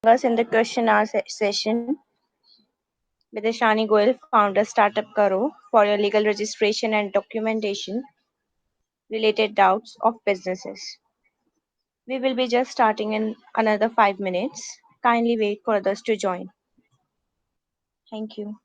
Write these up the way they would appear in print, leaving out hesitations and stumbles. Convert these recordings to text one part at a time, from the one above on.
us in the question hour session with Ishani Goel, founder Startup Kro, for your legal registration and documentation related doubts of businesses. We will be just starting in another 5 minutes. Kindly wait for others to join. Thank you.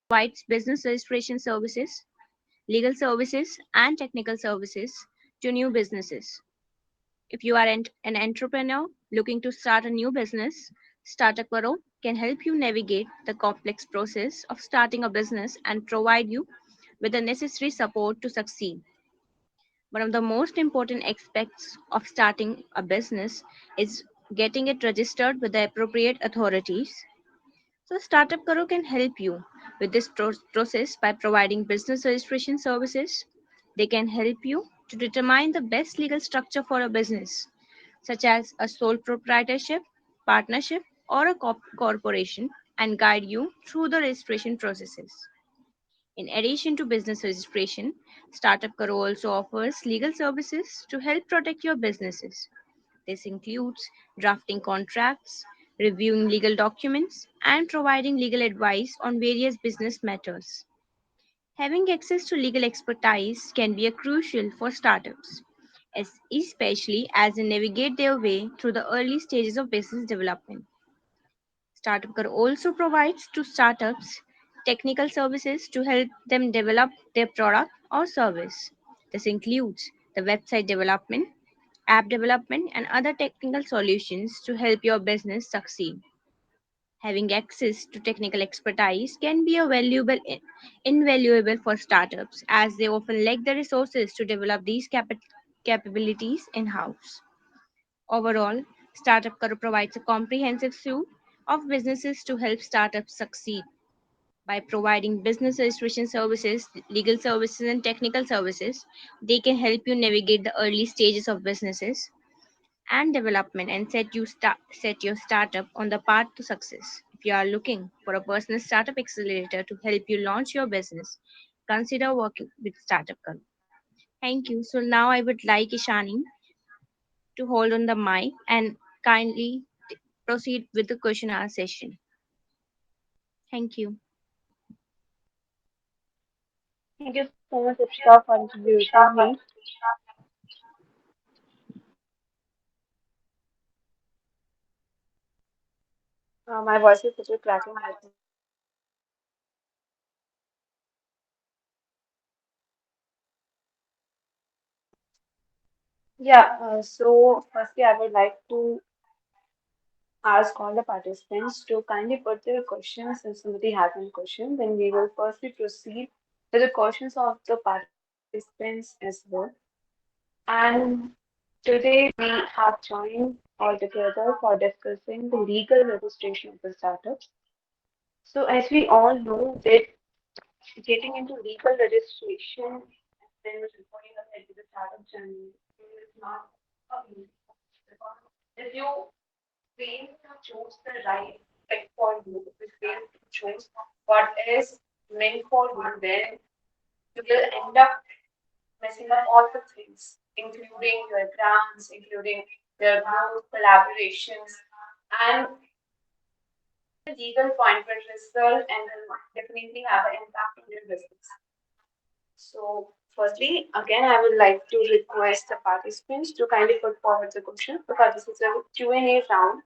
Provides business registration services, legal services, and technical services to new businesses. If you are an entrepreneur looking to start a new business, Startup Kro can help you navigate the complex process of starting a business and provide you with the necessary support to succeed. One of the most important aspects of starting a business is getting it registered with the appropriate authorities. So, Startup Kro can help you with this process by providing business registration services. They can help you to determine the best legal structure for a business, such as a sole proprietorship, partnership, or a corporation, and guide you through the registration processes. In addition to business registration, Startup Karo also offers legal services to help protect your businesses. This includes drafting contracts, reviewing legal documents, and providing legal advice on various business matters. Having access to legal expertise can be a crucial for startups, especially as they navigate their way through the early stages of business development. Startup Kar also provides to startups technical services to help them develop their product or service. This includes the website development, app development, and other technical solutions to help your business succeed. Having access to technical expertise can be invaluable for startups as they often lack the resources to develop these capabilities in house. Overall, Startup Karo provides a comprehensive suite of businesses to help startups succeed. By providing business registration services, legal services, and technical services, they can help you navigate the early stages of businesses and development and set your startup on the path to success. If you are looking for a personal startup accelerator to help you launch your business, consider working with Startup Karo. Thank you. So now I would like Ishani to hold on the mic and kindly proceed with the question and answer session. Thank you. Thank you so much, Ishita, for introducing me. My voice is little cracking right now. Yeah, so firstly, I would like to ask all the participants to kindly put their questions if somebody has any question. Then we will firstly proceed to the questions of the participants as well. And today we have joined all together for discussing the legal registration of the startups. So as we all know that getting into legal registration and then going ahead with the startup journey is not easy because if you fail to choose the right fit for you, if you fail to choose what is meant for you, then you will end up messing up all the things, including your grants, including your group collaborations, and the legal point will result and will definitely have an impact on your business. So, firstly, again, I would like to request the participants to kindly put forward the question because this is a Q&A round.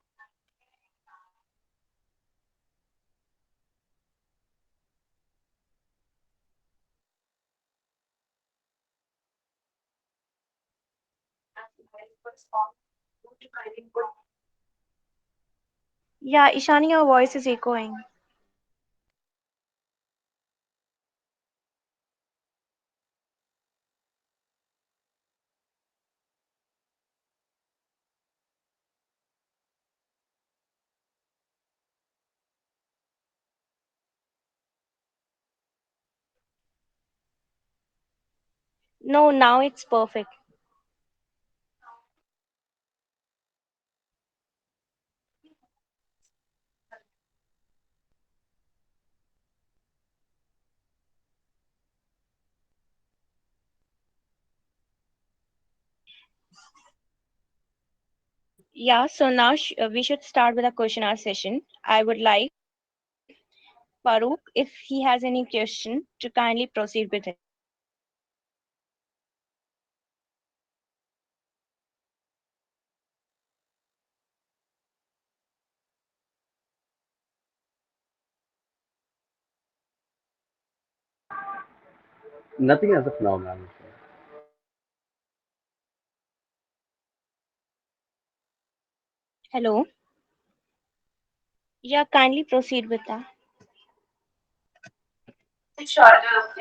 Yeah, Ishani, your voice is echoing. No, now it's perfect. Yeah, so now we should start with a question hour session. I would like Farooq, if he has any question, to kindly proceed with it. Nothing as of now, ma'am. Hello. Yeah, kindly proceed with that. Sure.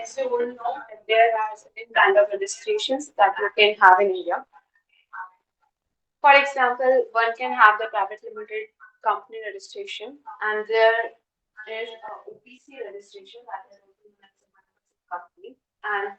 As you all know, there are certain kind of registrations that you can have in India. For example, one can have the private limited company registration, and there is a OPC registration that is also known as a company. And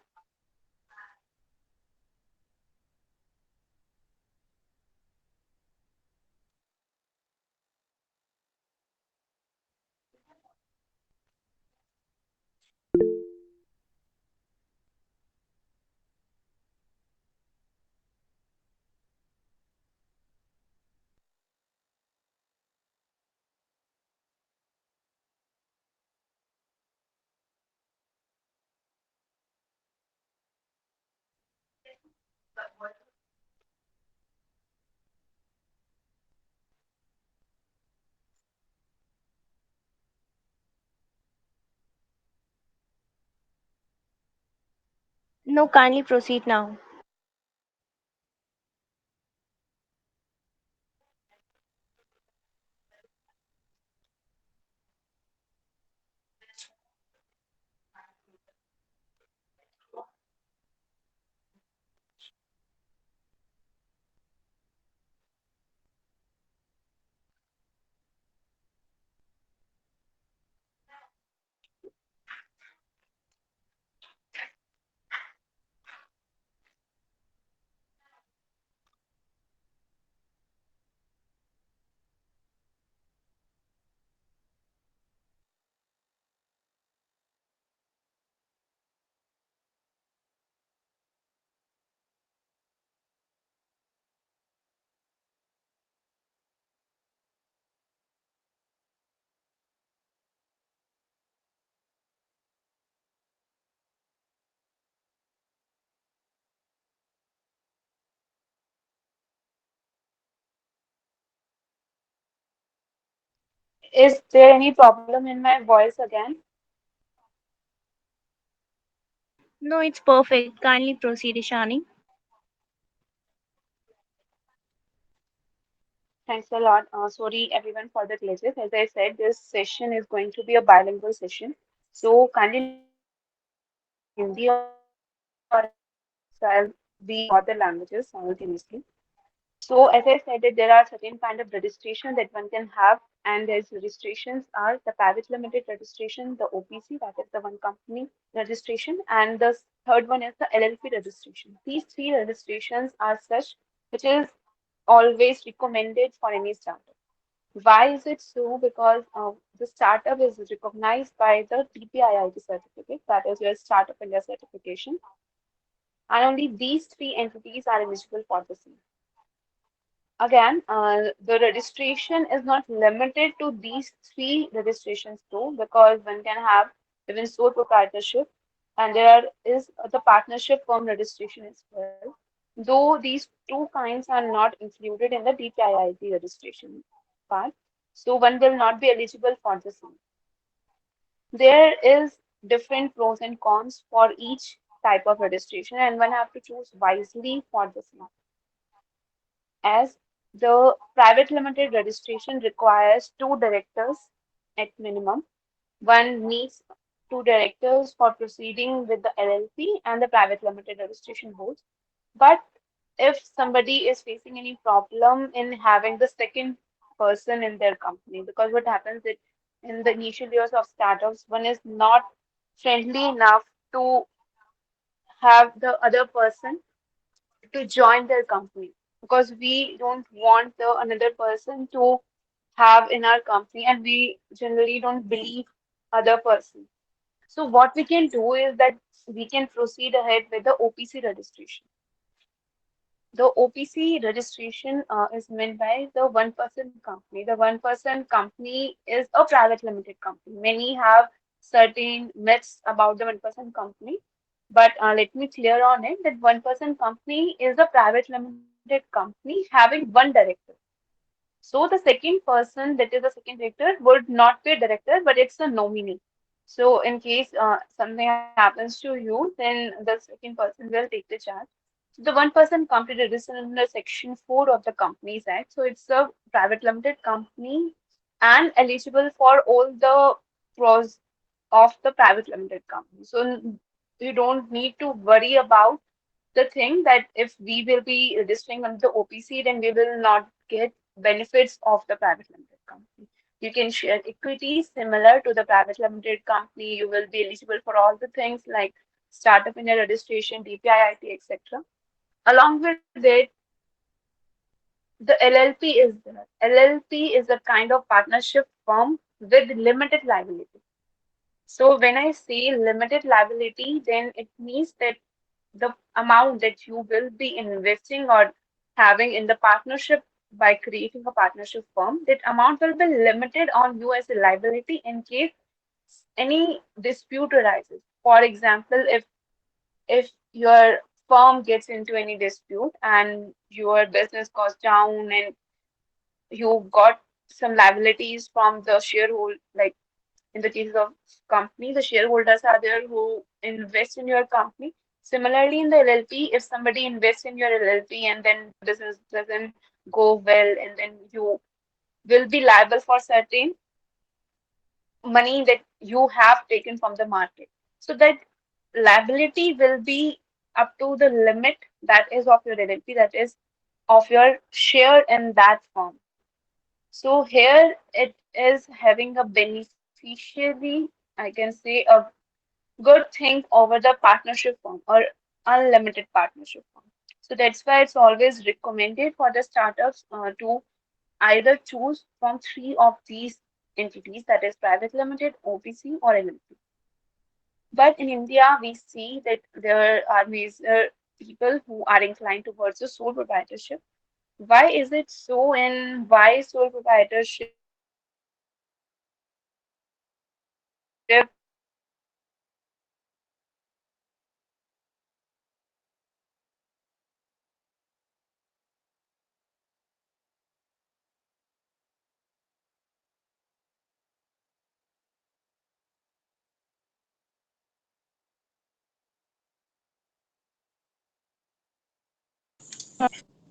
No, kindly proceed now. is there any problem in my voice again? No, it's perfect. Kindly proceed, Ishani. Thanks a lot. Sorry everyone for the glitches. As I said, this session is going to be a bilingual session. So kindly let me know if you want Hindi or English. So I'll be covering both the languages simultaneously. So as I said that there are certain kind of registration that one can have, and these registrations are the private limited registration, the OPC, that is the one company registration, and the third one is the LLP registration. These three registrations are such which is always recommended for any startup. Why is it so? Because the startup is recognized by the TPIIT certificate, that is your Startup India certification, and only these three entities are eligible for the same. Again, the registration is not limited to these three registrations too, because one can have even sole proprietorship, and there is the partnership firm registration as well. Though these two kinds are not included in the DPIIT registration part, so one will not be eligible for the same. There is different pros and cons for each type of registration, and one have to choose wisely for the same. as the private limited registration requires two directors at minimum. One needs two directors for proceeding with the LLP and the private limited registration boards. But if somebody is facing any problem in having the second person in their company, because what happens is in the initial years of startups, one is not friendly enough to have the other person to join their company because we don't want the another person to have in our company and we generally don't believe other person. So what we can do is that we can proceed ahead with the OPC registration. The OPC registration is meant by the one-person company. The one-person company is a private limited company. Many have certain myths about the one-person company, but let me clear on it that one-person company is a private limited company having one director. So the second person, that is the second director, would not be a director, but it's a nominee. So in case something happens to you, then the second person will take the charge. So the one person company registered under Section 4 of the Companies Act. So it's a private limited company and eligible for all the pros of the private limited company. So you don't need to worry about the thing that if we will be registering under the OPC, then we will not get benefits of the private limited company. You can share equity similar to the private limited company. You will be eligible for all the things like startup India registration, DPIIT, etc. Along with it, the LLP is there. LLP is a kind of partnership firm with limited liability. So when I say limited liability, then it means that the amount that you will be investing or having in the partnership by creating a partnership firm, that amount will be limited on you as a liability in case any dispute arises. For example, if your firm gets into any dispute and your business goes down and you got some liabilities from the shareholder, like in the cases of company, the shareholders are there who invest in your company. Similarly, in the LLP, if somebody invests in your LLP and then the business doesn't go well, and then you will be liable for certain money that you have taken from the market. So that liability will be up to the limit that is of your LLP, that is of your share in that firm. So here it is having a beneficiary, I can say a good thing over the partnership form or unlimited partnership form. So that's why it's always recommended for the startups to either choose from three of these entities, that is private limited, OPC, or LLP. But in India, we see that there are major people who are inclined towards the sole proprietorship. Why is it so, and why sole proprietorship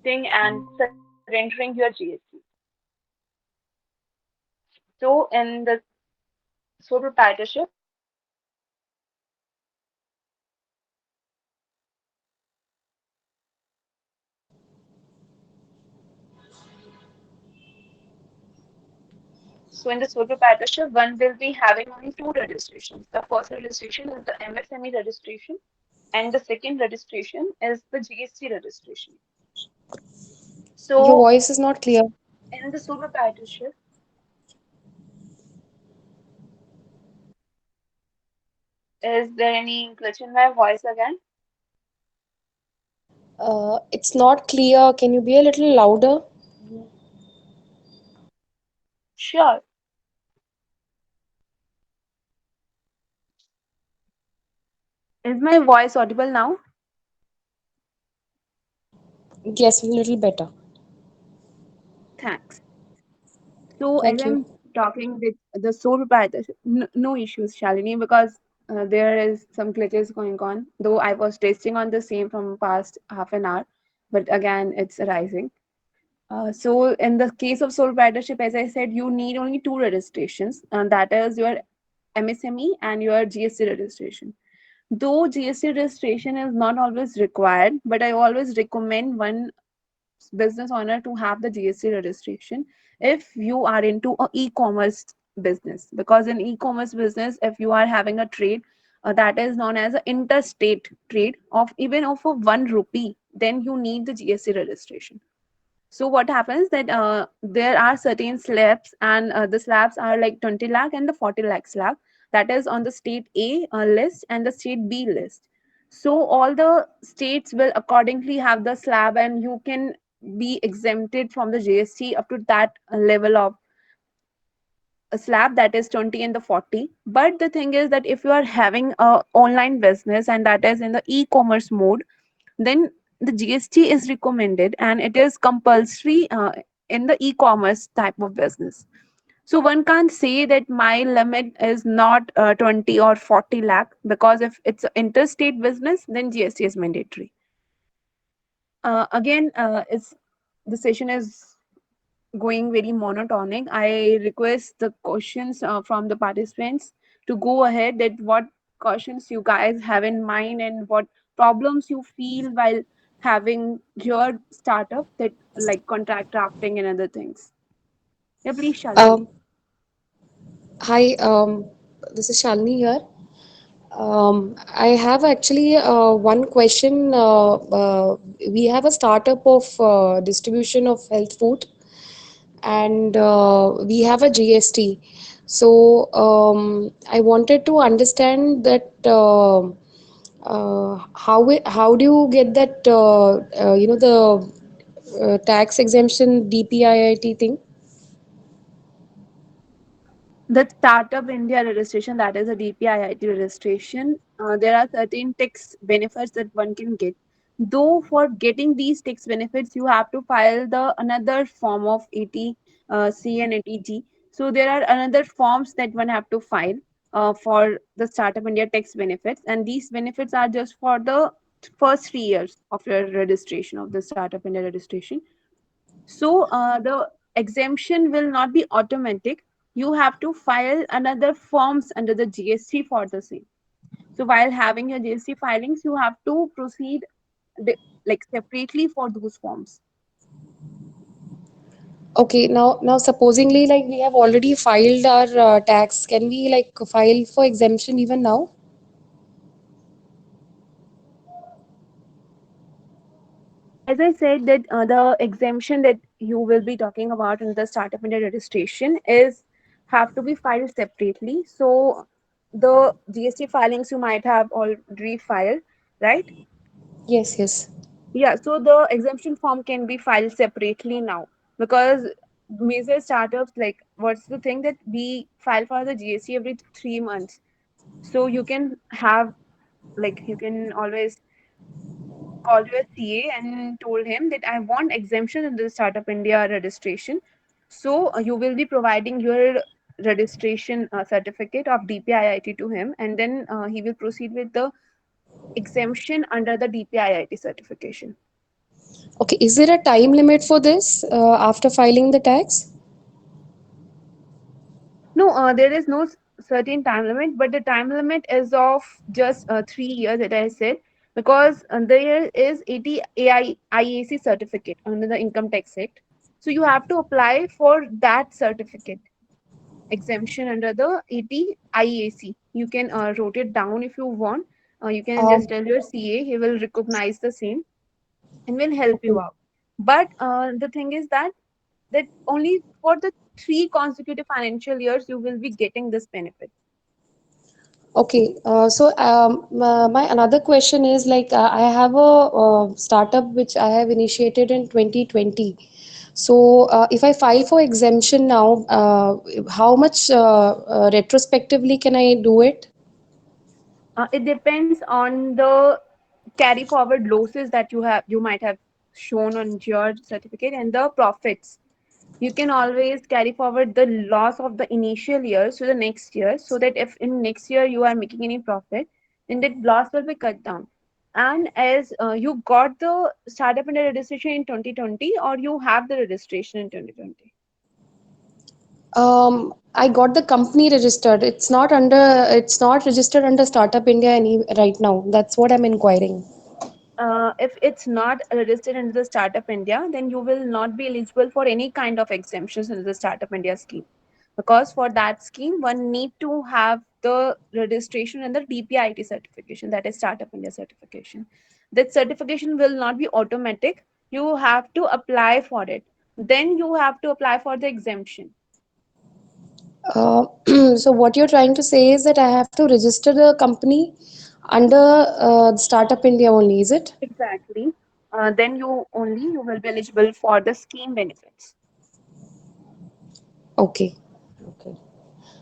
thing and surrendering your GST? So in the sole proprietorship, so in the sole proprietorship, one will be having only two registrations. The first registration is the MSME registration, and the second registration is the GST registration. Your So voice is not clear. in the sole proprietorship, is there any glitch in my voice again? It's not clear. Can you be a little louder? Sure. Is my voice audible now? Yes, a little better. Thanks. So as Thank you. I'm talking with the sole proprietorship, no issues, Shalini, because there is some glitches going on. Though I was testing on the same from past half an hour, but again it's arising. So in the case of sole proprietorship, as I said, you need only two registrations, and that is your MSME and your GST registration. Though GST registration is not always required, but I always recommend one business owner to have the GST registration if you are into a e-commerce business, because in e-commerce business, if you are having a trade that is known as an interstate trade of even of a 1 rupee, then you need the GST registration. So what happens that there are certain slabs, and the slabs are like 20 lakh and the 40 lakh slab, that is on the state A list and the state B list. So all the states will accordingly have the slab, and you can be exempted from the GST up to that level of a slab, that is 20 and the 40. But the thing is that if you are having a online business and that is in the e-commerce mode, then the GST is recommended and it is compulsory in the e-commerce type of business. So one can't say that my limit is not 20 or 40 lakh, because if it's an interstate business, then GST is mandatory. Again, it's the session is going very monotonic. I request the questions from the participants to go ahead, that what questions you guys have in mind and what problems you feel while having your startup, that like contract drafting and other things. Yeah, please, Shalini. Um, Hi, this is Shalini here. I have actually one question. We have a startup of distribution of health food, and we have a GST. So I wanted to understand that how do you get that the tax exemption DPIIT thing? The Startup India registration, that is a DPIIT registration, there are certain tax benefits that one can get. Though for getting these tax benefits, you have to file the another form of 80 C and 80G. So there are another forms that one have to file for the Startup India tax benefits, and these benefits are just for the first 3 years of your registration of the Startup India registration. So the exemption will not be automatic. You have to file another forms under the GST for the same. So while having your GST filings, you have to proceed like separately for those forms. Okay, now supposingly like we have already filed our tax, can we like file for exemption even now? As I said, that the exemption that you will be talking about in the Startup India registration is have to be filed separately. So the GST filings you might have already filed, right? Yes, yes. Yeah, so the exemption form can be filed separately now, because major startups, like what's the thing that we file for the GST every 3 months. So you can have, like you can always call your CA and told him that I want exemption in the Startup India registration. So you will be providing your registration certificate of DPIIT to him, and then he will proceed with the exemption under the DPIIT certification. Okay, is there a time limit for this after filing the tax? No, there is no certain time limit, but the time limit is of just 3 years, that I said, because there is 80 IAC certificate under the Income Tax Act. So you have to apply for that certificate exemption under the 80 IAC. You can wrote it down if you want. You can just Um, tell your CA, he will recognize the same and will help you okay. out. But the thing is that only for the 3 consecutive financial years you will be getting this benefit. Okay, my another question is like I have a startup which I have initiated in 2020. So if I file for exemption now, how much retrospectively can I do it? It depends on the carry forward losses that you might have shown on your certificate and the profits. You can always carry forward the loss of the initial year to the next year, so that if in next year you are making any profit, then that loss will be cut down. And as you got the Startup India registration in 2020, or you have the registration in 2020? I got the company registered. It's not registered under Startup India any right now. That's what I'm inquiring. If it's not registered under the Startup India, then you will not be eligible for any kind of exemptions under the Startup India scheme. Because for that scheme, one need to have the registration and the DPIT certification, that is Startup India certification. That certification will not be automatic. You have to apply for it. Then you have to apply for the exemption. Uh, so what you're trying to say is that I have to register the company under Startup India only, is it? Exactly. Then you will be eligible for the scheme benefits. Okay. Okay.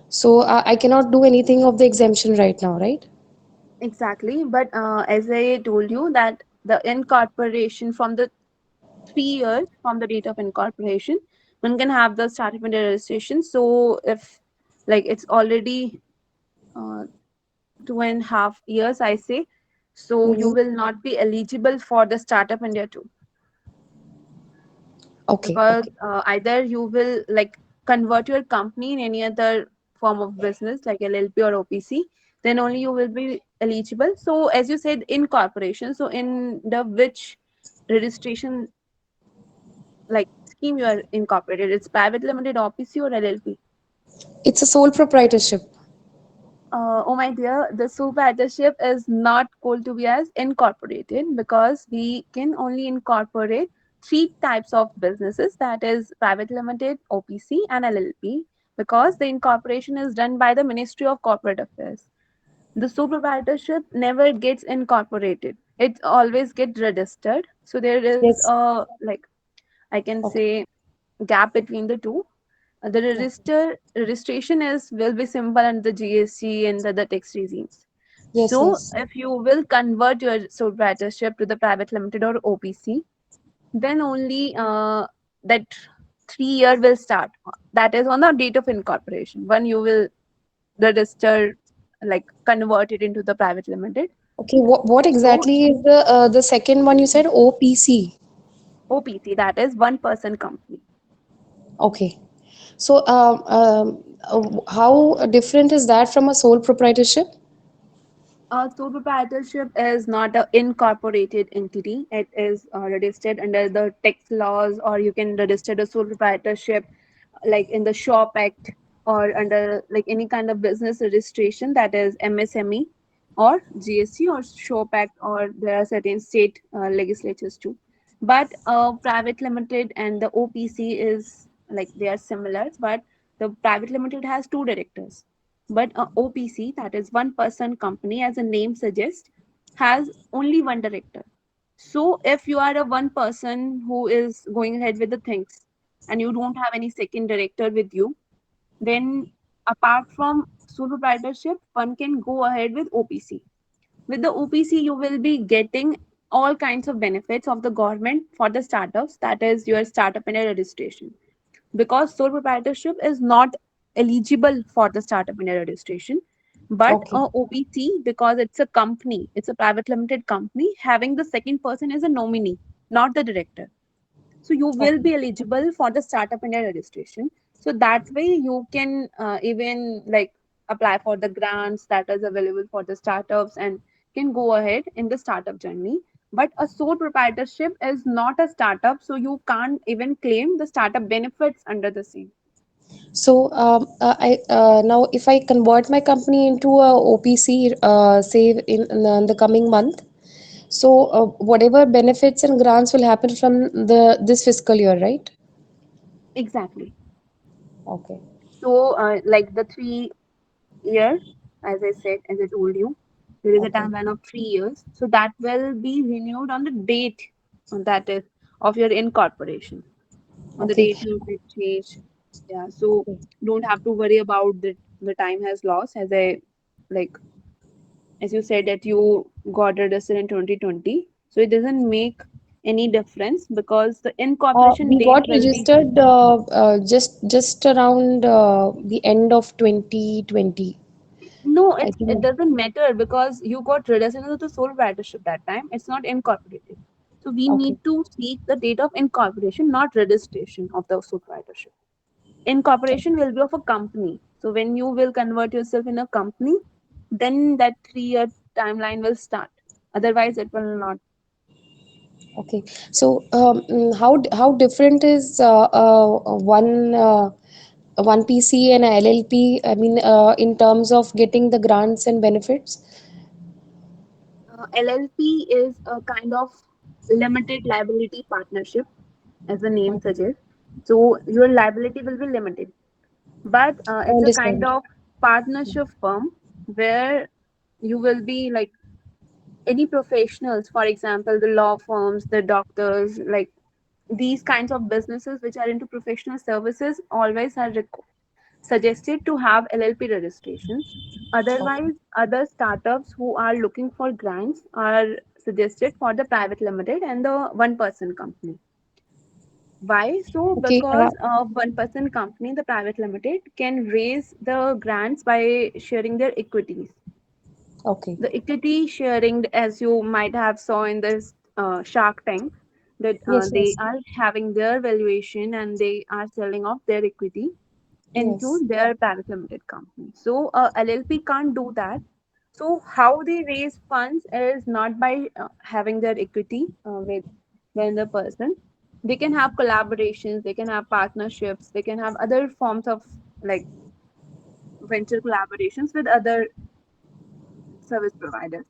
So I cannot do anything of the exemption right now, right? Exactly. But as I told you that the incorporation from the 3 years from the date of incorporation, one can have the startup India registration. So if like it's already 2.5 years, I say, so you Mm-hmm. will not be eligible for the Startup India too, Okay. because Okay. either you will like convert your company in any other form of business like LLP or OPC, then only you will be eligible. So as you said, incorporation. So in the which registration like scheme you are incorporated? It's private limited, OPC, or LLP? It's a sole proprietorship. Oh my dear, the proprietorship is not called to be as incorporated, because we can only incorporate three types of businesses, that is private limited, OPC, and LLP, because the incorporation is done by the Ministry of Corporate Affairs. The sole proprietorship never gets incorporated. It always gets registered. So there is Yes. a like I can Okay. say gap between the two. The Okay. registration is will be simple under the GST and the tax regimes. Yes. So Yes. if you will convert your sole proprietorship to the private limited or OPC, then only that 3 year will start. That is on the date of incorporation. When you will register, like convert it into the private limited. Okay. What So exactly is the second one you said? OPC. OPC, that is one person company. Okay. So how different is that from a sole proprietorship? Sole proprietorship is not an incorporated entity. It is registered under the tax laws, or you can register the sole proprietorship like in the Shop Act, or under like any kind of business registration, that is MSME or GST or Shop Act, or there are certain state legislatures too. But private limited and the OPC is like they are similar, but the private limited has two directors, but OPC, that is one person company, as the name suggests, has only one director. So if you are a one person who is going ahead with the things and you don't have any second director with you, then apart from sole proprietorship, one can go ahead with OPC. With the OPC, you will be getting all kinds of benefits of the government for the startups, that is your startup and a registration, because sole proprietorship is not eligible for the startup India registration, but Okay. OPC, because it's a company, it's a private limited company, having the second person as a nominee, not the director. So you will Okay. be eligible for the startup India registration. So that way you can even like apply for the grants that is available for the startups and can go ahead in the startup journey. But a sole proprietorship is not a startup, so you can't even claim the startup benefits under the same. So I now if I convert my company into a OPC, say in the coming month, so whatever benefits and grants will happen from the this fiscal year, right? Exactly. Okay. So like the 3 year, as I said, as I told you, there is a Okay. timeline of 3 years. So that will be renewed on the date that is of your incorporation, on the Okay. date you get changed. Yeah. So don't have to worry about the time has lost, as I like as you said that you got registered in 2020. So it doesn't make any difference, because the incorporation We date got will be registered just around the end of 2020. No, I it think. doesn't matter because you got registered into the sole proprietorship that time. It's not incorporated. So we Okay. need to seek the date of incorporation, not registration of the sole proprietorship. Incorporation will be of a company. So when you will convert yourself in a company, then that 3 year timeline will start. Otherwise, it will not. Okay. So, how different is one PC and a LLP? I mean, in terms of getting the grants and benefits? LLP is a kind of limited liability partnership, as the name Okay. suggests. So your liability will be limited, but I it's a kind understand. of partnership firm where you will be like any professionals, for example, the law firms, the doctors, like these kinds of businesses which are into professional services always are suggested to have LLP registration. Okay. Otherwise, other startups who are looking for grants are suggested for the private limited and the one person company. Why? So, Okay. because a one person company, the private limited, can raise the grants by sharing their equities. Okay. The equity sharing, as you might have saw in this Shark Tank, that Yes. they Yes. are having their valuation and they are selling off their equity into Yes. their private limited company. So LLP can't do that. So how they raise funds is not by having their equity with the person. They can have collaborations, they can have partnerships, they can have other forms of like venture collaborations with other service providers.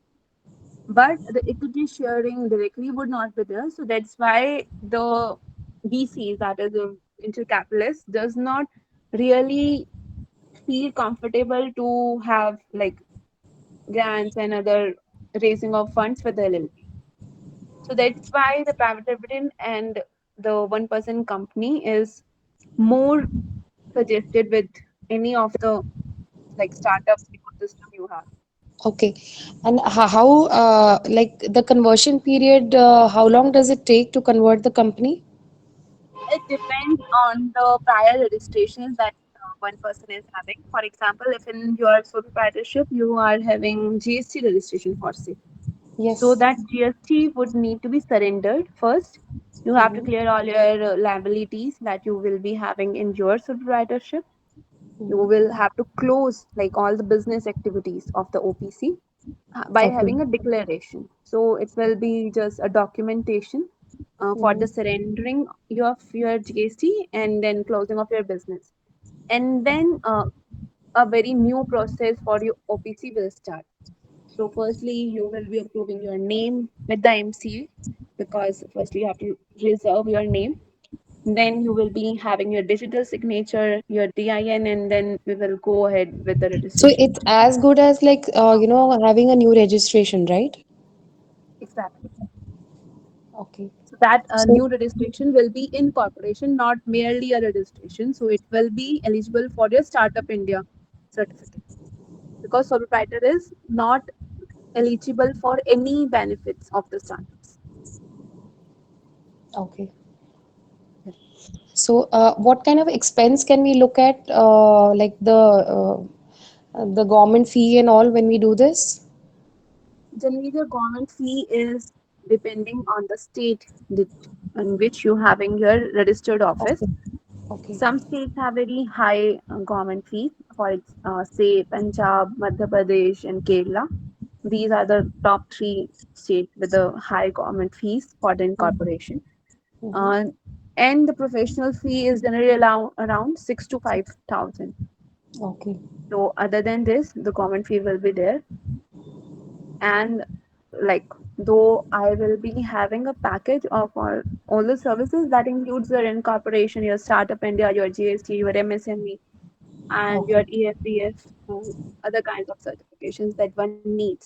But the equity sharing directly would not be there. So that's why the VCs, that is the venture capitalist, does not really feel comfortable to have like grants and other raising of funds for the LLP. So that's why the private dividend and the one person company is more suggested with any of the like startup ecosystem you have. Okay. And like the conversion period, how long does it take to convert the company? It depends on the prior registrations that one person is having. For example, if in your sole proprietorship you are having GST registration for say, so Yes. that GST would need to be surrendered first. You have to Mm-hmm. clear all your liabilities that you will be having in your sole proprietorship. You Mm-hmm. will have to close like all the business activities of the OPC by Okay. having a declaration. So it will be just a documentation for the Mm-hmm. surrendering of your GST and then closing of your business. And then a very new process for your OPC will start. So firstly, you will be approving your name with the MCA because firstly you have to reserve your name. Then you will be having your digital signature, your DIN, and then we will go ahead with the So registration it's process. as good as like having a new registration, right? Exactly. Okay. So that So new registration will be in corporation, not merely a registration. So it will be eligible for your Startup India certificate because sole proprietor is not eligible for any benefits of the startups. okay. Yeah. So what kind of expense can we look at, like the government fee and all when we do this? Generally, the government fee is depending on the state in which you having your registered office. Okay. Okay. Some states have very high government fees, for say Punjab, Madhya Pradesh, and Kerala. These are the top three states with the high government fees for the Mm-hmm. incorporation. Mm-hmm. Uh, and the professional fee is generally around 6 to 5,000. Okay. So other than this, the government fee will be there. And like though I will be having a package of all the services that includes your incorporation, your startup India, your GST, your MSME, and your Okay. EFBF, other kinds of certifications that one needs.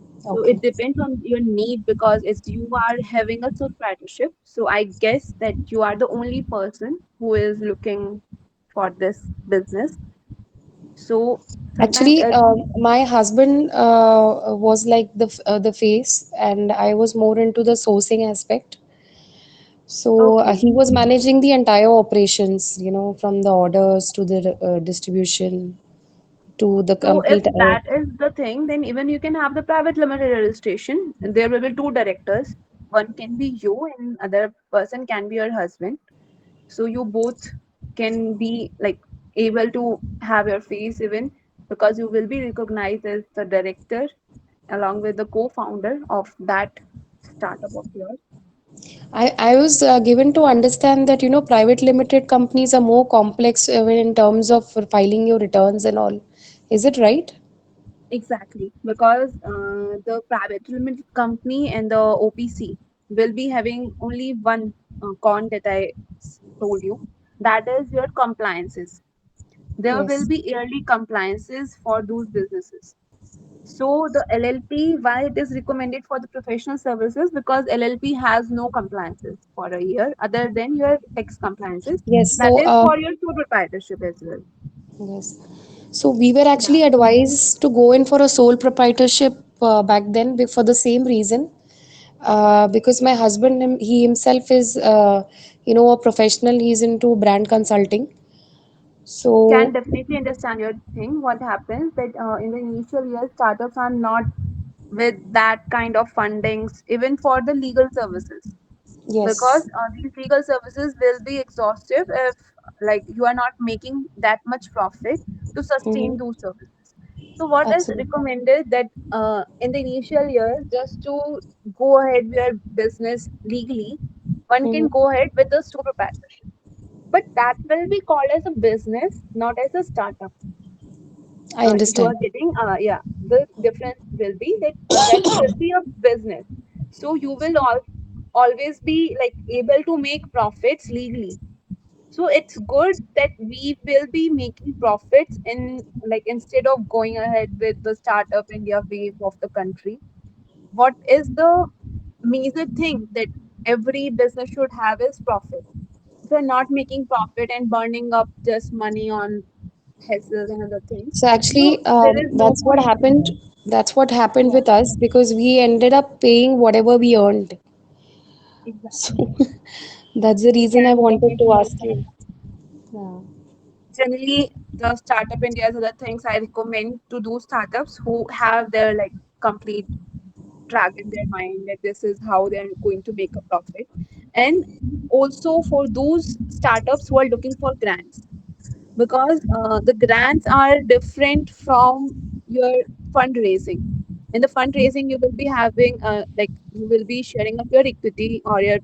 So it Okay. depends on your need because as you are having a sole proprietorship, so I guess that you are the only person who is looking for this business. So sometimes Actually, it my husband was like the face, and I was more into the sourcing aspect. So okay. he was managing the entire operations, from the orders to the distribution to the So if complete. that is the thing, then even you can have the private limited registration. And there will be two directors. One can be you, and other person can be your husband. So you both can be like able to have your face even, because you will be recognized as the director along with the co-founder of that startup of yours. I was given to understand that private limited companies are more complex even in terms of filing your returns and all. Is it right? Exactly, because the private limited company and the OPC will be having only one con that told you, that is your compliances. There will Yes. be yearly compliances for those businesses. So the LLP, why it is recommended for the professional services? Because LLP has no compliances for a year other than your tax compliances. Yes. That So is for your sole proprietorship as well. yes. So we were Yeah, actually advised to go in for a sole proprietorship back then for the same reason. Because my husband, he himself is, a professional. He's into brand consulting. can So definitely understand your thing. What happens that in the initial years, startups are not with that kind of fundings, even for the legal services, because yes. these legal services will be exhaustive if like you are not making that much profit to sustain Mm-hmm. those services. So what is Absolutely. recommended that in the initial years, just to go ahead with your business legally, one can Mm-hmm. go ahead with the sole proprietorship, but that will be called as a business, not as a startup. I You are understand. getting yeah, the difference will be that that will be a business. So you will always be like able to make profits legally. So it's good that we will be making profits in, like, instead of going ahead with the startup India wave of the country. What is the major thing that every business should have is profit. If you're not making profit and burning up just money on hassles and other things, So so actually, there is no that's what point. happened. That's what happened Yeah, with us because we ended up paying whatever we earned. So exactly. that's the I reason I can wanted to definitely ask understand. you. Yeah. Generally, the startup India's other things I recommend to do startups who have their like complete track in their mind that this is how they're going to make a profit. And also for those startups who are looking for grants, because the grants are different from your fundraising. In the fundraising, you will be having like you will be sharing up your equity or your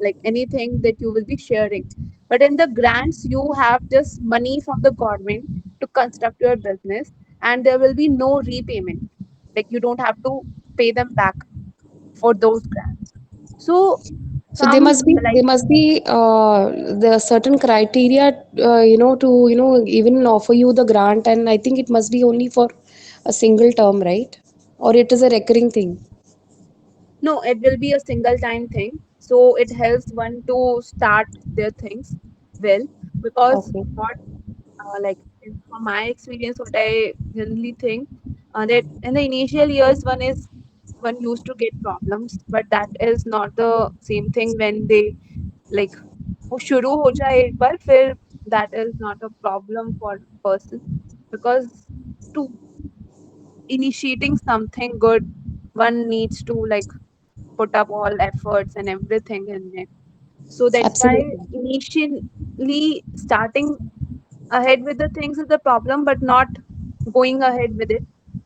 like anything that you will be sharing. But in the grants, you have just money from the government to construct your business, and there will be no repayment. Like you don't have to pay them back for those grants. So So there some must be like there must be the certain criteria, to even offer you the grant, and I think it must be only for a single term, right? Or it is a recurring thing. no, it will be a single time thing. So it helps one to start their things well, because Okay. what like from my experience, what I generally think that in the initial years, one used to get problems, but that is not the same thing when they like वो शुरू हो जाए एक बार फिर, that is not a problem for person, because to initiating something good, one needs to like put up all efforts and everything in it. So that's why Absolutely. initially starting ahead with the things is the problem, but not going ahead with it.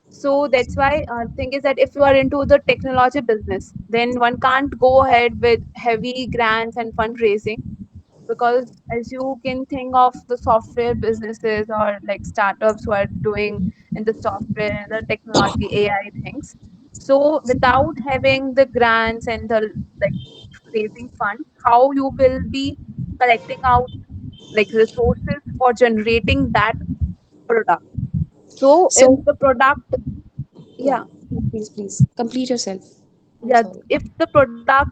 So that's why thing is that if you are into the technology business, then one can't go ahead with heavy grants and fundraising, because as you can think of the software businesses or like startups who are doing in the software and the technology AI things. So without having the grants and the like raising funds, how you will be collecting out like resources for generating that product. So if So the product, yeah, yeah, please complete yourself. I'm yeah, sorry. if the product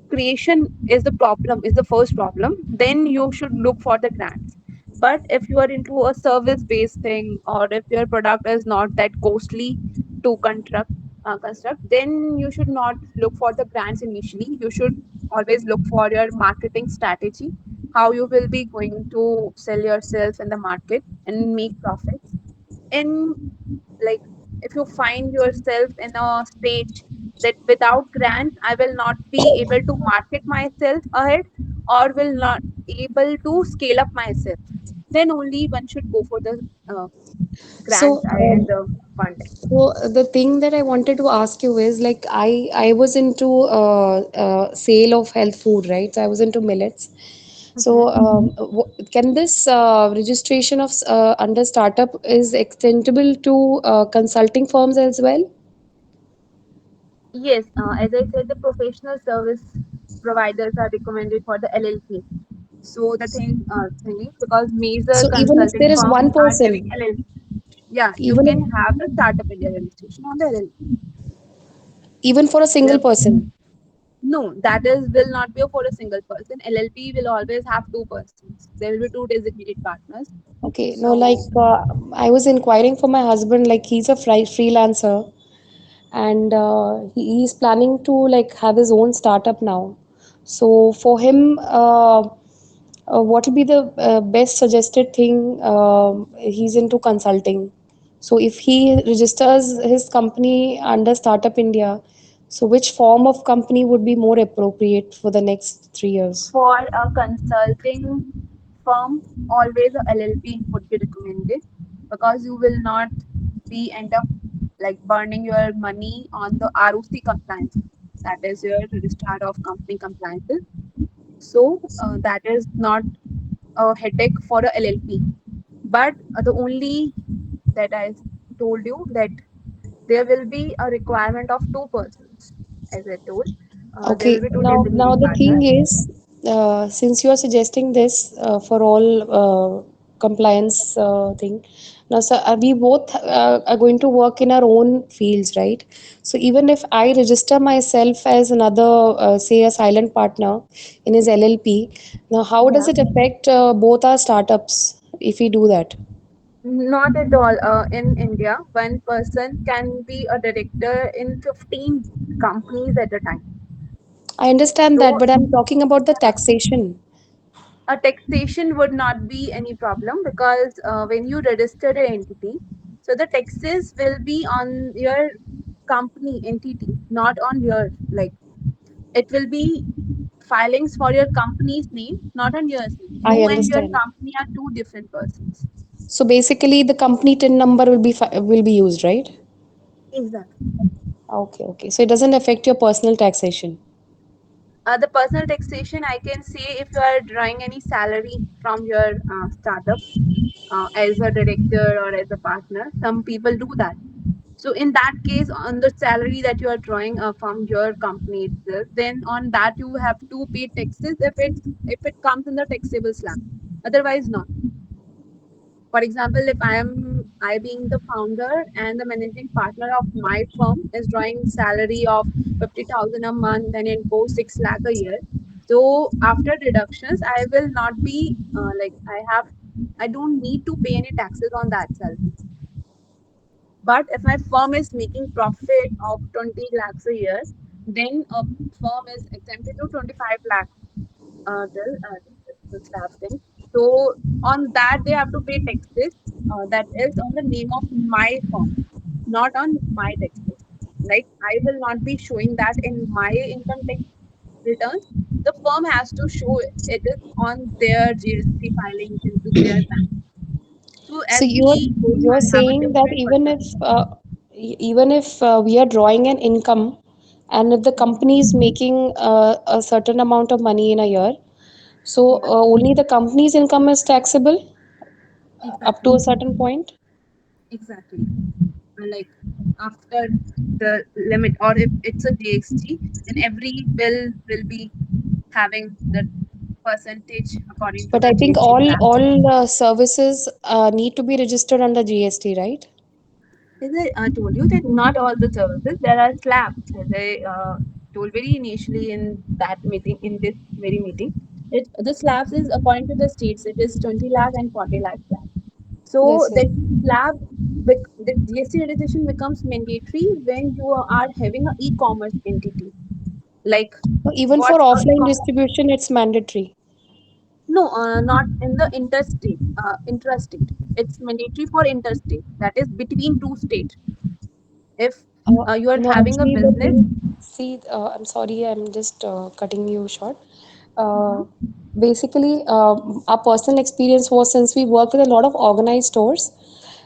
creation is the problem, is the first problem, then you should look for the grants. But if you are into a service based thing, or if your product is not that costly to construct, then you should not look for the grants initially. You should always look for your marketing strategy, how you will be going to sell yourself in the market and make profits. in, like, if you find yourself in a stage that without grants I will not be able to market myself ahead, or will not able to scale up myself, then only one should go for the uh, grants So, and the funding. the thing that I wanted to ask you is like I was into sale of health food, right? So I was into millets. So Mhm. can this registration of under startup is extendable to consulting firms as well? Yes, as I said, the professional service providers are recommended for the LLP. So the thing is, because major So even if consulting there is firms one are having person, LLP, yeah, you even if can have the Startup India registration on the LLP. even for a single There, person. no, that is will not be for a single person. LLP will always have two persons. There will be two designated partners. Okay, no, like So I was inquiring for my husband, like he's a freelancer and he's planning to like have his own startup now. So for him, what will be the best suggested thing? He's into consulting. So if he registers his company under Startup India, so which form of company would be more appropriate for the next 3 years? for a consulting firm, always a LLP would be recommended, because you will not be end up like burning your money on the ROC compliance. That is your registrar of company compliances. So that is not a headache for a LLP. But the only that I told you that there will be a requirement of two persons, as I told. There will Okay, be two now designated the thing partners. is, since you are suggesting this for all compliance thing, now sir, we both are going to work in our own fields, right? So even if I register myself as another, say, a silent partner in his LLP, now how does Yeah. it affect both our startups if we do that? Not at all. In India, one person can be a director in 15 companies at a time. I understand that, So, but I'm talking about the yeah, taxation. a taxation would not be any problem, because when you register an entity, so the taxes will be on your company entity, not on your, like, it will be filings for your company's name, not on yours name. I You and your understand. company are two different persons. So basically, the company TIN number will be used, right? Exactly. Okay, okay. So it doesn't affect your personal taxation. The personal taxation, I can say, if you are drawing any salary from your startup as a director or as a partner, some people do that. So in that case, on the salary that you are drawing from your company itself, then on that you have to pay taxes if it comes in the taxable slab. Otherwise, not. For example, if I being the founder and the managing partner of my firm is drawing salary of 50,000 a month and it goes 6 lakh a year. So after deductions, I will not be I don't need to pay any taxes on that salary. But if my firm is making profit of 20 lakhs a year, then a firm is exempted to 25 lakh the slab thing. So on that they have to pay taxes. That is on the name of my firm, not on my taxes. Like, I will not be showing that in my income tax returns. The firm has to show it is on their GST filings into their bank. So So every you're home have a saying that different perspective. even if we are drawing an income, and if the Mhm. company is making a certain amount of money in a year, so Yeah, only the company's income is taxable up to exactly, a certain point. exactly. Like, after the limit, or if it's a GST, then every bill will be having the percentage according to But the I think GST slab. all services need to be registered under GST, right? As I told you that not all the services, there are slabs. As I told very initially in that meeting, in this very meeting, the slabs is according to the states. It is 20 lakh and 40 lakh slab. So Yes, yes. that slab, the GST registration becomes mandatory when you are having an e-commerce entity. Like, So even for what a offline e-commerce? distribution, it's mandatory. No, not in the interstate. Intrastate. It's mandatory for interstate, that is between two states. If you are No, having a actually, the business. thing, see, I'm sorry, I'm just cutting you short. Mhm. Uh, Basically, our personal experience was since we work with a lot of organized stores.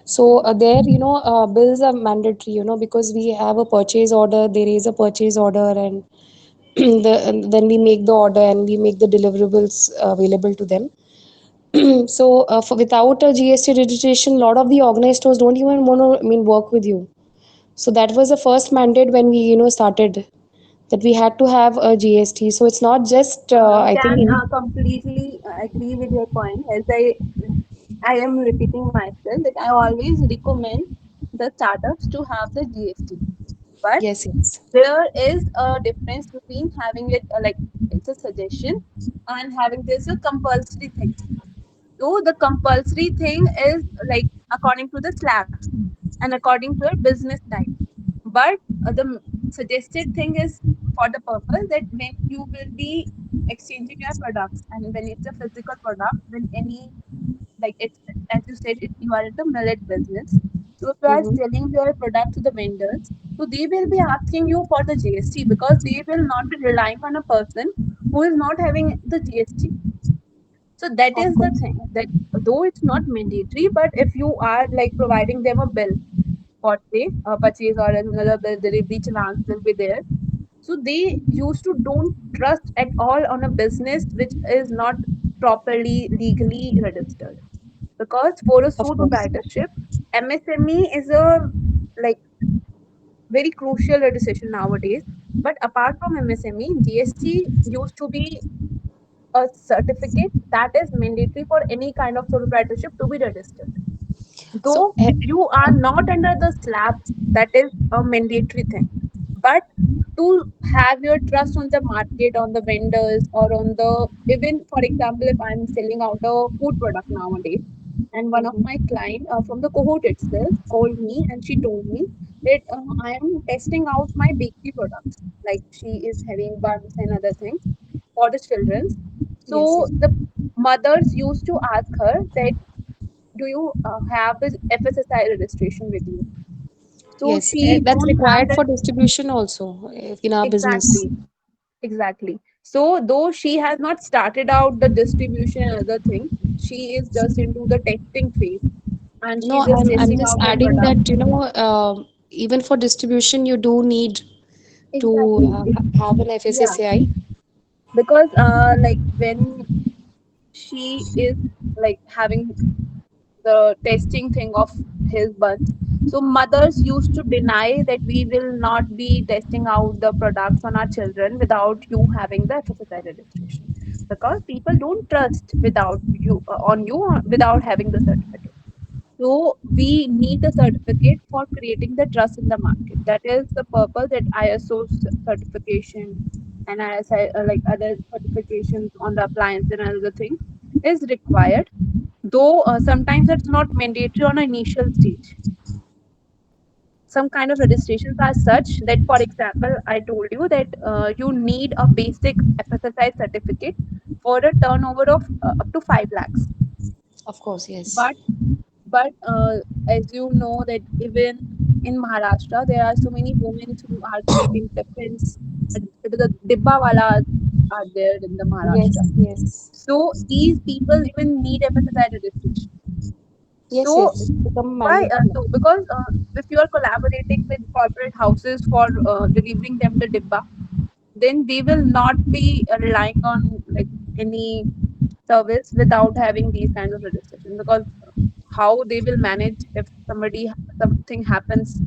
So Mhm. there, bills are mandatory, because we have a purchase order, they raise a purchase order, and and then we make the order and we make the deliverables available to them. So without a GST registration, a lot of the organized stores don't even want to, work with you. So that was the first mandate when we, started that we had to have a GST. So it's not just, I think, Can completely agree with your point. As I am repeating myself that I always recommend the startups to have the GST. But yes, yes, there is a difference between having it like it's a suggestion and having this a compulsory thing. So the compulsory thing is like according to the slabs and according to your business type. But suggested thing is for the purpose that when you will be exchanging your products and when it's a physical product, when any like it's as you said, you are in the millet business. So if you are mm-hmm. selling your product to the vendors, so they will be asking you for the GST because they will not be relying on a person who is not having the GST. So that Of is the course, thing that though it's not mandatory, but if you are like providing them a bill for say a purchase or another bill, delivery challenge will be there. So they used to don't trust at all on a business which is not properly legally registered. Because for a of sole course, proprietorship, MSME is a like very crucial registration nowadays. But apart from MSME, GST used to be a certificate that is mandatory for any kind of sole proprietorship to be registered. so Though you are not under the slab, that is a mandatory thing. But to have your trust on the market, on the vendors, or on the even for example, if I'm selling out a food product nowadays, and one of mhm. my client from the cohort itself called me and she told me that I am testing out my bakery products. Like she is having buns and other things for the children. Yes, So yes, the mothers used to ask her that do you have this FSSI registration with you? So yes. she That's don't have required that for distribution also in our business. exactly, exactly. So though she has not started out the distribution and other things, she is just into the testing phase and No, she's just I'm testing just out her adding product. that, even for distribution, you do need to Exactly. have an Yeah. FSSAI. Because like when she is like having the testing thing of his buns. So mothers used to deny that we will not be testing out the products on our children without you having the FSSI registration, because people don't trust without you on you without having the certificate. So we need the certificate for creating the trust in the market. That is the purpose that ISO certification and ISI like other certifications on the appliance and other things is required, though sometimes it's not mandatory on an initial stage. Some kind of registrations are such that, for example, I told you that you need a basic FSSI certificate for a turnover of up to 5 lakhs. Of course, yes. But but as you know that even in Maharashtra there are so many women who are creating tiffins. The dibba walas are there in the Yes, Maharashtra. yes. So these people even need FSSI registration. Yes, So yes. It's become why? mandatory now. So because if you are collaborating with corporate houses for delivering them the dibba, then they will not be relying on like any service without having these kinds of registration. Because how they will manage if something happens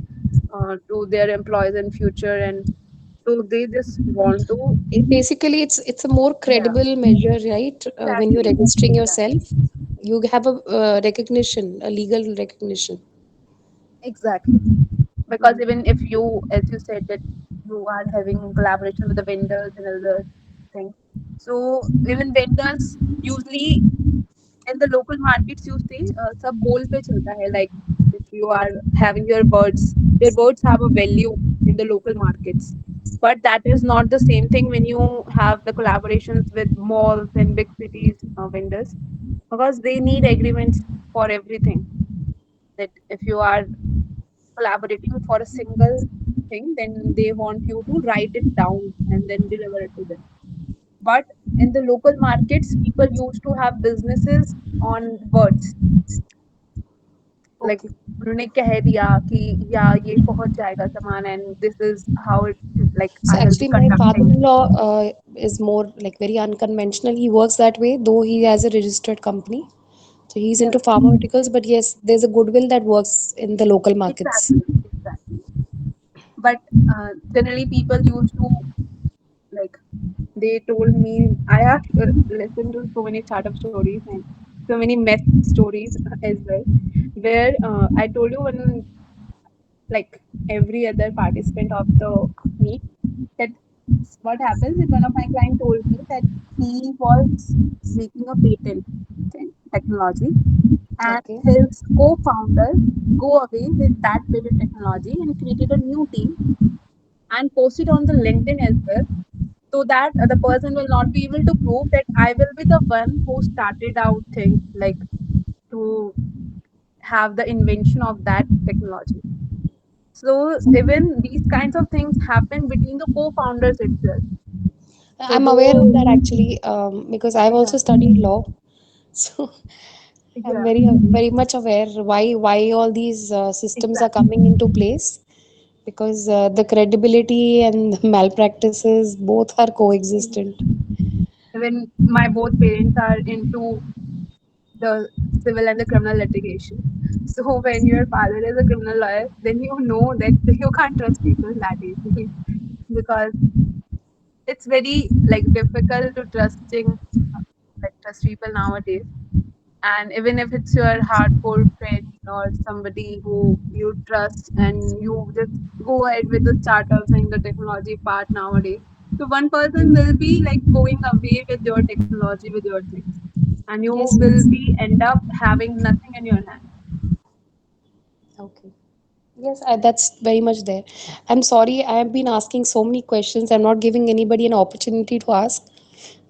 to their employees in future, and so they just want to. Basically, it's a more Yeah, credible measure, right? When you're exactly, registering exactly. yourself, you have a recognition, a legal recognition. Exactly. Because even if you, as you said, that you are having collaboration with the vendors and other things, so even vendors usually in the local markets you see सब बोल पे चलता है, like if you are having your birds have a value in the local markets, but that is not the same thing when you have the collaborations with malls and big cities vendors. because they need agreements for everything. That if you are collaborating for a single thing, then they want you to write it down and then deliver it to them. But in the local markets, people used to have businesses on words, like Okay. उन्होंने कह दिया कि या ये पहुंच जाएगा सामान and this is how it, like So I will be actually, my conducting. father-in-law is more like very unconventional. He works that way, though he has a registered company. So he's Yeah, into pharmaceuticals, but yes, there's a goodwill that works in the local markets. exactly, exactly. But generally people used to, like, they told me I have listened to so many startup stories and so many mess stories as well, where I told you when, like, every other participant of the meet, that what happens is one of my client told me that he was making a patent technology, and Okay. his co-founder go away with that patent technology and created a new team and posted on the LinkedIn as well, so that the person will not be able to prove that I will be the one who started out things, like, to have the invention of that technology. So even these kinds of things happen between the co-founders itself. So I'm aware of though, that actually, because I've yeah, also studied law. So I'm yeah, very much aware why all these systems are exactly. coming into place, because the credibility and the malpractices both are coexistent. Even my both parents are into the civil and the criminal litigation. So when your father is a criminal lawyer, then you know that you can't trust people that easily because it's very, like, difficult to trust people nowadays. And even if it's your hardcore friend or somebody who you trust and you just go ahead with the startups and the technology part nowadays, so one person will be like going away with your technology, with your things, and you Yes, will yes. be end up having nothing in your hand. Okay. Yes, that's very much there. I'm sorry, I have been asking so many questions. I'm not giving anybody an opportunity to ask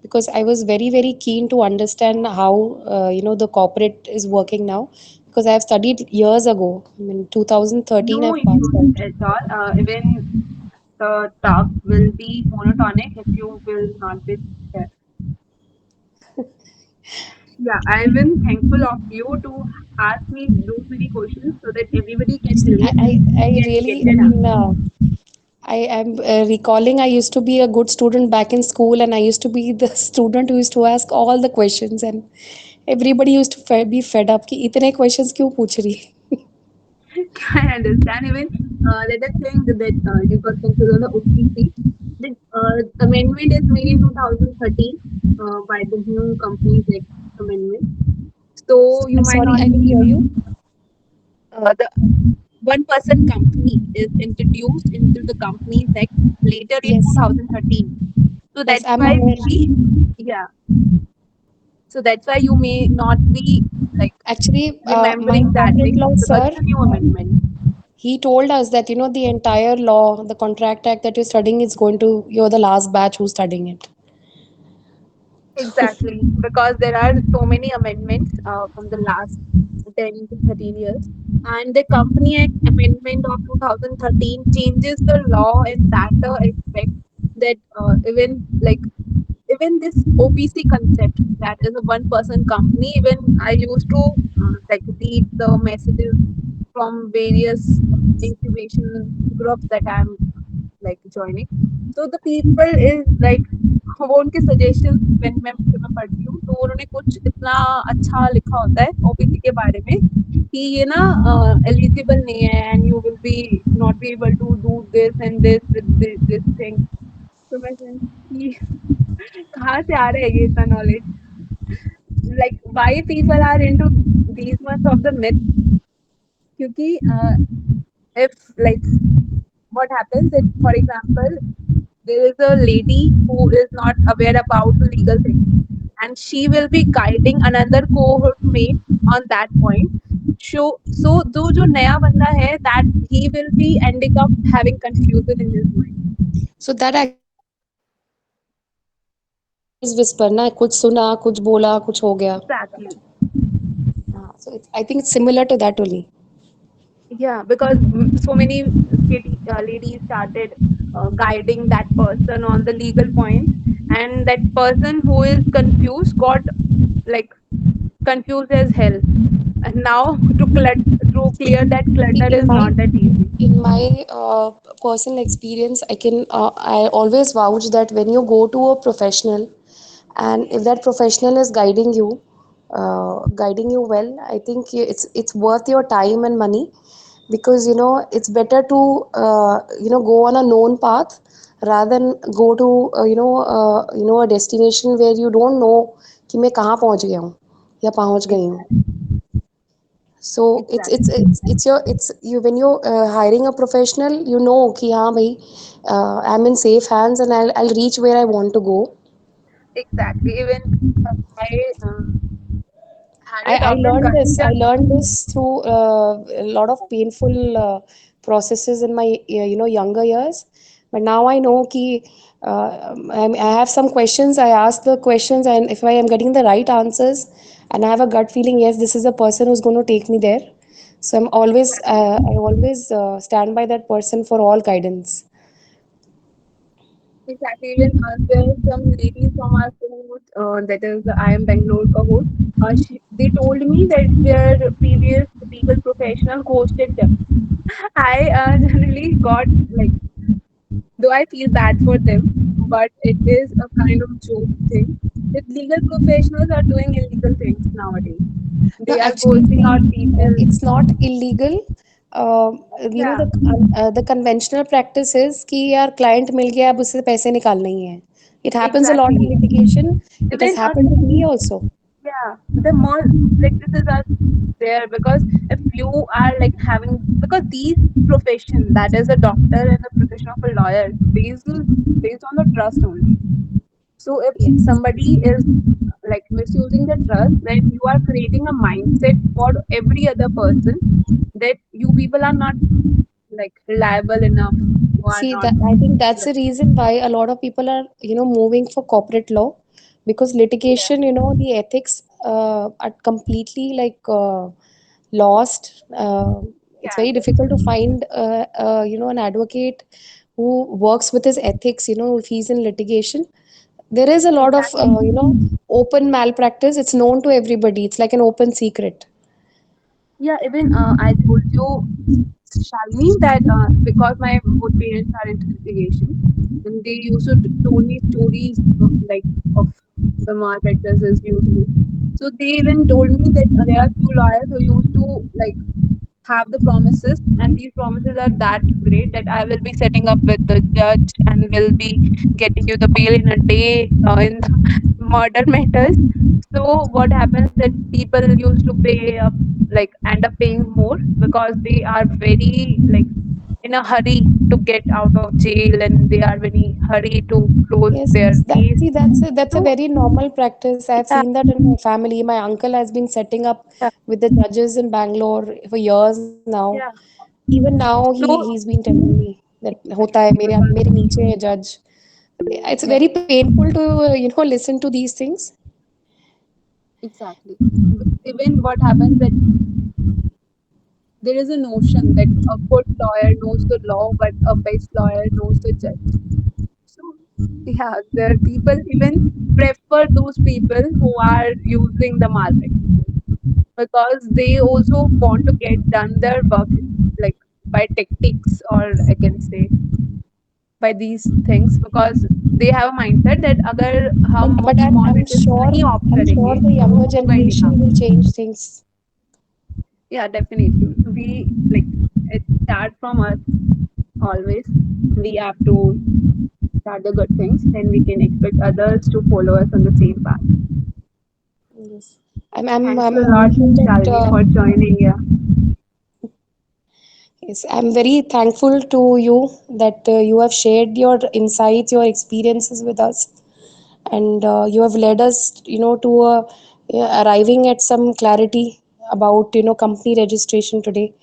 because I was very keen to understand how the corporate is working now, because I have studied years ago. I mean, 2013 No I've passed issues out. at all. Even the talk will be monotonic if you will not be there. Yeah, I've been thankful of you to ask me those many questions so that everybody can relate and I can get really, I their mean, answer. I am recalling I used to be a good student back in school, and I used to be the student who used to ask all the questions, and everybody used to be fed up कि इतने questions क्यों पूछ रही है? I understand. Even let us think that you got consider the OPC. The amendment is made in 2013 by the new Companies Act amendment. So you I'm might sorry, not I didn't be, hear you. the one person company is introduced into the Companies Act later in Yes, 2013. So yes, that's I'm why aware. maybe, yeah. So that's why you may not be, like, Actually, my remembering that thing father-in-law, because sir, it's a new amendment. he told us that the entire law, the contract act that you're studying is going to, you're the last batch who's studying it. Exactly, because there are so many amendments from the last 10 to 13 years. And the Company Act Amendment of 2013 changes the law in that aspect that even, like, even this OPC concept, that is a one person company, even I used to like read the messages from various incubation groups that I'm, like, joining. So the people is like, वो उनके suggestion मैं पढ़ती हूँ तो उन्होंने कुछ इतना अच्छा लिखा होता है ओबीसी के बारे में कि ये ना एलिजिबल नहीं है and you will be not be able to do this and this with this thing. तो मैं कि कहाँ से आ रहा है ये इतना knowledge, like why people are into these much of the myth. क्योंकि if, like, what happens that, for example, there is a lady who is not aware about the legal things and she will be guiding another cohort mate on that point. So जो जो नया बंदा है, that he will be ending up having confusion in his mind. So that actually happens in every company. Everybody is whisper ना कुछ सुना कुछ बोला कुछ हो गया. Exactly. So it's, I think it's similar to that only. Yeah, because so many ladies started guiding that person on the legal points, and that person who is confused got like confused as hell. And now to clear that See, clutter is not that easy. in my personal experience, I always vouch that when you go to a professional, and if that professional is guiding you well, I think it's worth your time and money, because it's better to go on a known path rather than go to a destination where you don't know कि मैं कहाँ पहुँच गया हूँ या पहुँच गई हूँ. Exactly. So Exactly. it's you when you're hiring a professional, you know कि हाँ भाई, I'm in safe hands and I'll reach where I want to go. Exactly. Even I had a I talk with learned this. Kanika. I learned this through a lot of painful processes in my younger years. But now I know कि I have some questions. I ask the questions, and if I am getting the right answers, and I have a gut feeling, yes, this is the person who's going to take me there. So I always stand by that person for all guidance. Exactly. Even there are some ladies from our cohort, that is the I am Bangalore cohort. They told me that their previous legal professional ghosted them. I generally got like, though I feel bad for them, but it is a kind of joke thing that legal professionals are doing illegal things nowadays. No, They are actually, ghosting out people. it's not illegal. Uh, Yeah, the conventional practice is कि यार client मिल गया अब उससे पैसे निकालने ही हैं. It happens a lot in exactly. litigation. It has Even happened to me also. yeah, the more practices are there because if you are like having because these profession that is a doctor and the profession of a lawyer based on the trust only. So if Yes. somebody is like misusing the trust, then you are creating a mindset for every other person that you people are not like reliable enough. You are See not that I think that's like the reason why a lot of people are moving for corporate law, because yeah, litigation, the ethics are completely like lost. It's yeah, very difficult to find an advocate who works with his ethics. If he's in litigation, there is a lot of exactly. open malpractice. It's known to everybody. It's like an open secret. Yeah, even I told you, Shalini, that because my both parents are into litigation, and they used to told me stories like of the malpractices usually. So they even told me that there are few lawyers who used to like have the promises, and these promises are that great that I will be setting up with the judge and will be getting you the bail in a day in the murder matters. So what happens that people used to pay up, like end up paying more because they are very like in a hurry to get out of jail, and they are very hurry to close Yes, their yes, case. that's a So very normal practice. I've yeah, seen that in my family. My uncle has been setting up yeah, with the judges in Bangalore for years now. yeah. Even now, he's So been telling me that होता है exactly because मेरे नीचे है judge. It's yeah, very painful to listen to these things. exactly. Even what happens that there is a notion that a good lawyer knows the law, but a best lawyer knows the judge. So, yeah, the people even prefer those people who are using the market because they also want to get done their work like by tactics, or I can say by these things, because they have a mindset that अगर हम But small matters नहीं opt I'm sure करेंगे the तो younger होगा ही नहीं generation काम. will change things. Yeah, definitely. We like it start from us always. We have to start the good things, then we can expect others to follow us on the same path. Yes. Thank I'm you a lot, mindful that Shalini, for joining here. yes, I'm very thankful to you that you have shared your insights, your experiences with us, and you have led us, to arriving at some clarity about, company registration today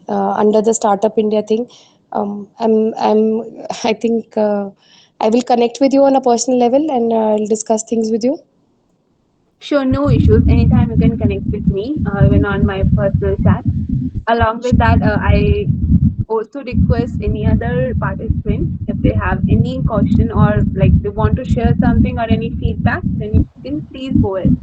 under the Startup India thing. I think I will connect with you on a personal level, and I'll discuss things with you. Sure, no issues. Anytime you can connect with me, even on my personal chat. Along with that, I also request any other participant if they have any question or like they want to share something or any feedback, then you can please go ahead.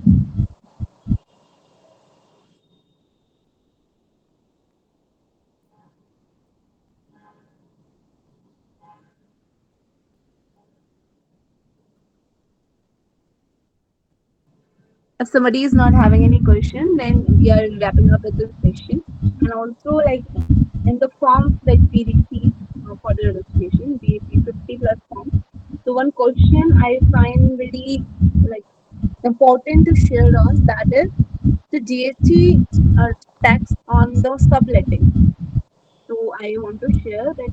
If somebody is not having any question, then we are wrapping up with this session. And also, like in the forms that we receive for the registration, we receive 50 plus forms. So one question I find very like important to share on that is the GST tax on the subletting. So I want to share that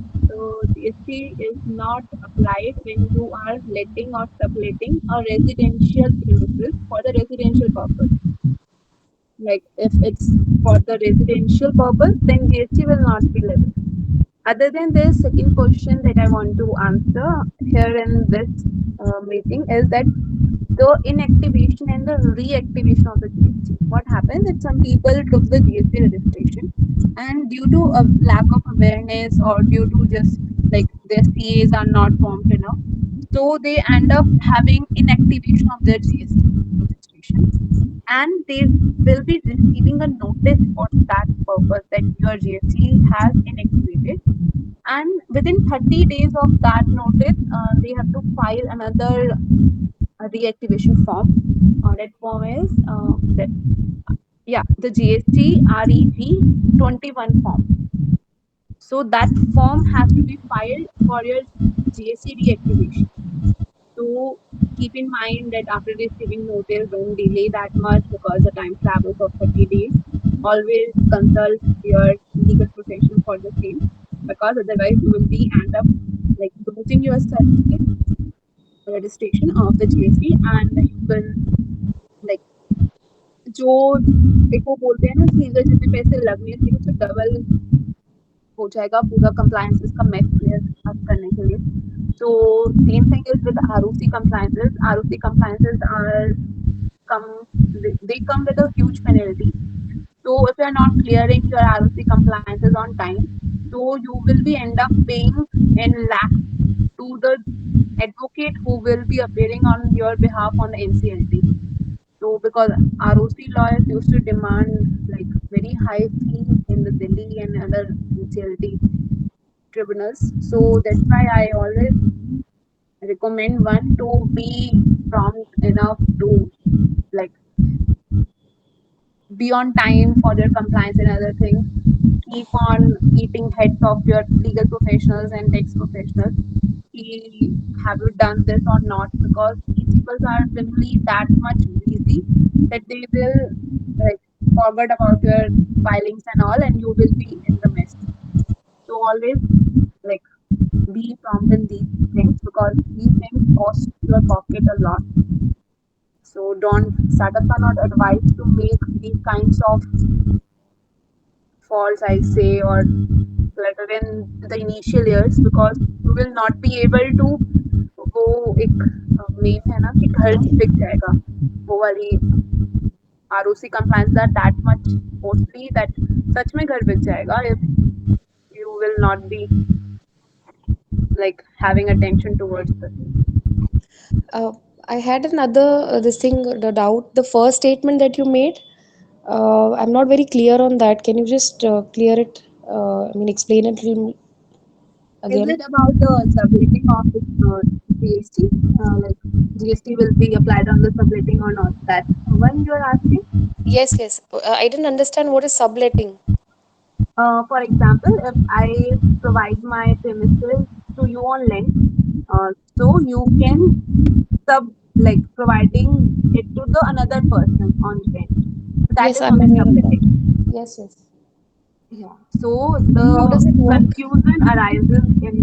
GST is not applied when you are letting or subletting a residential premises for the residential purpose. Like if it's for the residential purpose, then GST will not be levied. Other than this, second question that I want to answer here in this meeting is that the inactivation and the reactivation of the GST. What happens is some people took the GST registration and due to a lack of awareness or due to just like their CAs are not formed enough, so they end up having inactivation of their GST registration and they will be receiving a notice for that purpose that your GST has inactivated. And within 30 days of that notice, they have to file another reactivation form. That form is that yeah, the GST REG 21 form. So that form has to be filed for your GST reactivation. So keep in mind that after receiving notice, don't delay that much because the time travels of 30 days. Always consult your legal professional for the same because otherwise you will be end up like losing your certificate registration of the GST and you will like जो एक वो बोलते हैं ना कि अगर जितने पैसे लगने थे उससे डबल हो जाएगा पूरा compliances का mess clear up करने के लिए. So same thing is with ROC compliances. ROC compliances are come they come with a huge penalty. So if you are not clearing your ROC compliances on time, so you will be end up paying in lakhs to the advocate who will be appearing on your behalf on the NCLT. So because ROC lawyers used to demand like very high fee in the Delhi and other NCLT tribunals. So that's why I always recommend one to be prompt enough to like be on time for their compliance and other things. Keep on eating heads of your legal professionals and tax professionals. Have you done this or not? Because these people are simply that much busy that they will like forget about your filings and all, and you will be in the mess. So always like be prompt in these things because these things cost your pocket a lot. So don't startups are not advised to make these kinds of faults, I say, or clutter in the initial years because you will not be able to वो एक ma'am है ना कि घर बिक जाएगा वो वाली ROC compliance are that much costly that सच में घर बिक जाएगा if you will not be like having attention towards the thing. Uh, I had another this thing the doubt. The first statement that you made, I'm not very clear on that. Can you just clear it? I mean, explain it a little Is again. it about the subletting of the GST? Like GST will be applied on the subletting or not? That one you're asking? Yes, yes. I didn't understand what is subletting. For example, if I provide my premises to you on rent, so you can sub like providing it to the another person on rent. So that Yes, is I'm known as aware of that. subletting. Yes, yes. Yeah. So How the does it work? confusion arises in